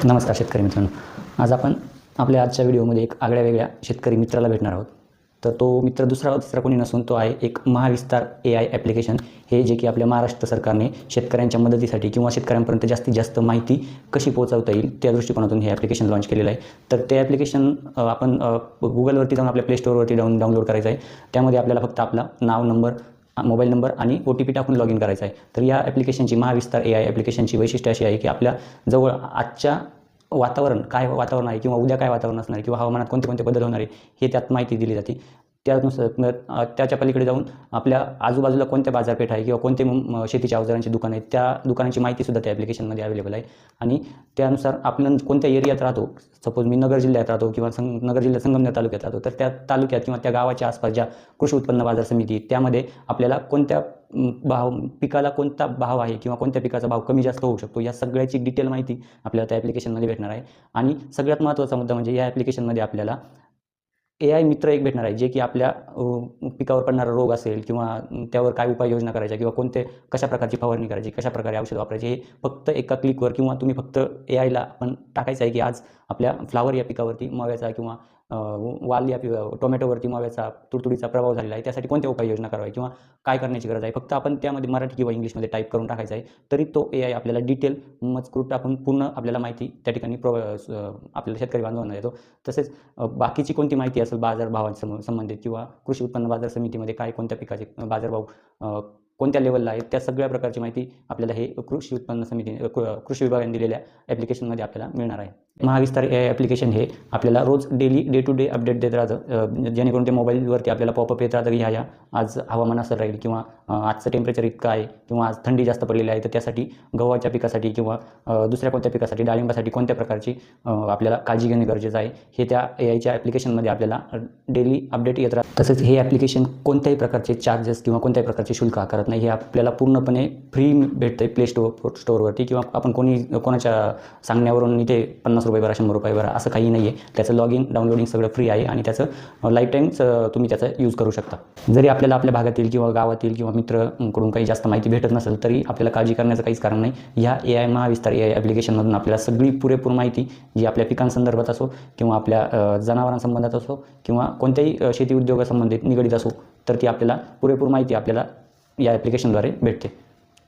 नमस्कार शेतकरी मित्रांनो. आज आपण आपल्या आजच्या व्हिडिओमध्ये एक आगळ्या-वेगळ्या शेतकरी मित्राला भेटणार आहोत. तर तो मित्र दुसरा कोणी नसून तो आहे एक महाविस्तार AI ॲप्लिकेशन. हे जे की आपल्या महाराष्ट्र सरकारने शेतकऱ्यांच्या मदतीसाठी किंवा शेतकऱ्यांपर्यंत जास्तीत जास्त माहिती कशी पोहोचवता येईल त्या दृष्टिकोनातून हे ॲप्लिकेशन लॉन्च केलेलं आहे. तर ते ॲप्लिकेशन आपण Googleवरती जाऊन आपल्या प्ले स्टोअरवरती डाउनलोड करायचं आहे. त्यामध्ये आपल्याला फक्त आपला नाव, नंबर, मोबाईल नंबर आणि OTP टाकून लॉग इन करायचं आहे. तर या ॲप्लिकेशनची महाविस्तार AI ॲप्लिकेशनची वैशिष्ट्य अशी आहे की आपल्या जवळ आजच्या वातावरण काय वातावरण आहे किंवा उद्या काय वातावरण असणार आहे किंवा हवामानात कोणते कोणते बदल होणार आहे हे त्यात माहिती दिली जाते. त्यानुसार त्याच्या पलीकडे जाऊन आपल्या आजूबाजूला कोणत्या बाजारपेठ आहे किंवा कोणते शेतीच्या अवजारांची दुकानं आहेत त्या दुकानांची माहितीसुद्धा त्या ॲप्लिकेशनमध्ये अवेलेबल आहे. आणि त्यानुसार आपण कोणत्या एरियात राहतो, सपोज मी नगर जिल्ह्यात राहतो किंवा नगर जिल्ह्यात संगमनेर तालुक्यात राहतो, तर त्या तालुक्यात किंवा त्या गावाच्या आसपास ज्या कृषी उत्पन्न बाजार समिती त्यामध्ये आपल्याला कोणत्या पिकाला कोणता भाव आहे किंवा कोणत्या पिकाचा भाव कमी जास्त होऊ शकतो या सगळ्याची डिटेल माहिती आपल्याला त्या ॲप्लिकेशनमध्ये भेटणार आहे. आणि सगळ्यात महत्त्वाचा मुद्दा म्हणजे या ॲप्लिकेशनमध्ये आपल्याला AI मित्र एक भेटणार आहे, जे की आपल्या पिकावर पडणारा रोग असेल किंवा त्यावर काय उपाययोजना करायच्या किंवा कशा प्रकारची फवारणी करायची, कशा प्रकारे औषध वापरायचे, हे फक्त एका क्लिकवर किंवा तुम्ही फक्त AIला आपण टाकायचं आहे की आज आपल्या फ्लावर या पिकावरती माव्याचा किंवा वाल या टोमॅटोवरती माव्याचा तुडतुडीचा प्रभाव झालेला आहे, त्यासाठी कोणत्या उपाययोजना करावी किंवा काय करण्याची गरज आहे, फक्त आपण त्यामध्ये मराठी किंवा इंग्लिशमध्ये टाईप करून टाकायचं आहे. तरी तो AI आपल्याला डिटेल मजकूर टाकून पूर्ण आपल्याला माहिती त्या ठिकाणी आपल्याला शेतकरी बांधवांना देतो. तसेच बाकीची कोणती माहिती असेल बाजारभावांसंबंधित किंवा कृषी उत्पन्न बाजार समितीमध्ये कोणत्या पिकाचे बाजारभाव कोणत्या लेवलला आहेत त्या सगळ्या प्रकारची माहिती आपल्याला हे कृषी उत्पन्न समिती कृषी विभागाने दिलेल्या ॲप्लिकेशनमध्ये आपल्याला मिळणार आहे. महाविस्तार AI ॲप्लिकेशन हे आपल्याला रोज डे टू डे अपडेट देत राहतं, जेणेकरून ते मोबाईलवरती आपल्याला पॉपअप येत राहतं की ह्या आज हवामान असं राहील किंवा आजचं टेम्परेचर इतकं आहे किंवा आज थंडी जास्त पडलेली आहे, तर त्यासाठी गव्हाच्या पिकासाठी किंवा दुसऱ्या कोणत्या पिकासाठी डाळिंबासाठी कोणत्या प्रकारची आपल्याला काळजी घेणे गरजेचं आहे हे त्या AIच्या ॲप्लिकेशनमध्ये आपल्याला डेली अपडेट येत राहतं. तसेच हे ॲप्लिकेशन कोणत्याही प्रकारचे चार्जेस किंवा कोणत्याही प्रकारचे शुल्क आकारत नाही. हे आपल्याला पूर्णपणे फ्री भेटतं आहे प्ले स्टोअरवरती किंवा आपण कोणाच्या सांगण्यावरून इथे ₹50 भरा, ₹100 भरा असं काही नाही आहे. त्याचं लॉगिन डाउनलोडिंग सगळं फ्री आहे आणि त्याचं लाईफ टाईम तुम्ही त्याचा यूज करू शकता. जरी आपल्याला आपल्या भागातील किंवा गावातील किंवा मित्रांकडून काही जास्त माहिती भेटत नसेल तरी आपल्याला काळजी करण्याचं काहीच कारण नाही. ह्या AI महाविस्तार AI ॲप्लिकेशनमधून आपल्याला सगळी पुरेपूर माहिती जी आपल्या पिकांसंदर्भात असो किंवा आपल्या जनावरांसंबंधात असो किंवा कोणत्याही शेती उद्योगासंबंधित निगडीत असो, तर ती आपल्याला पुरेपूर माहिती आपल्याला या ॲप्लिकेशनद्वारे भेटते.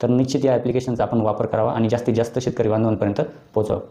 तर निश्चित या ॲप्लिकेशनचा आपण वापर करावा आणि जास्तीत जास्त शेतकरी बांधवांपर्यंत पोहोचवावं.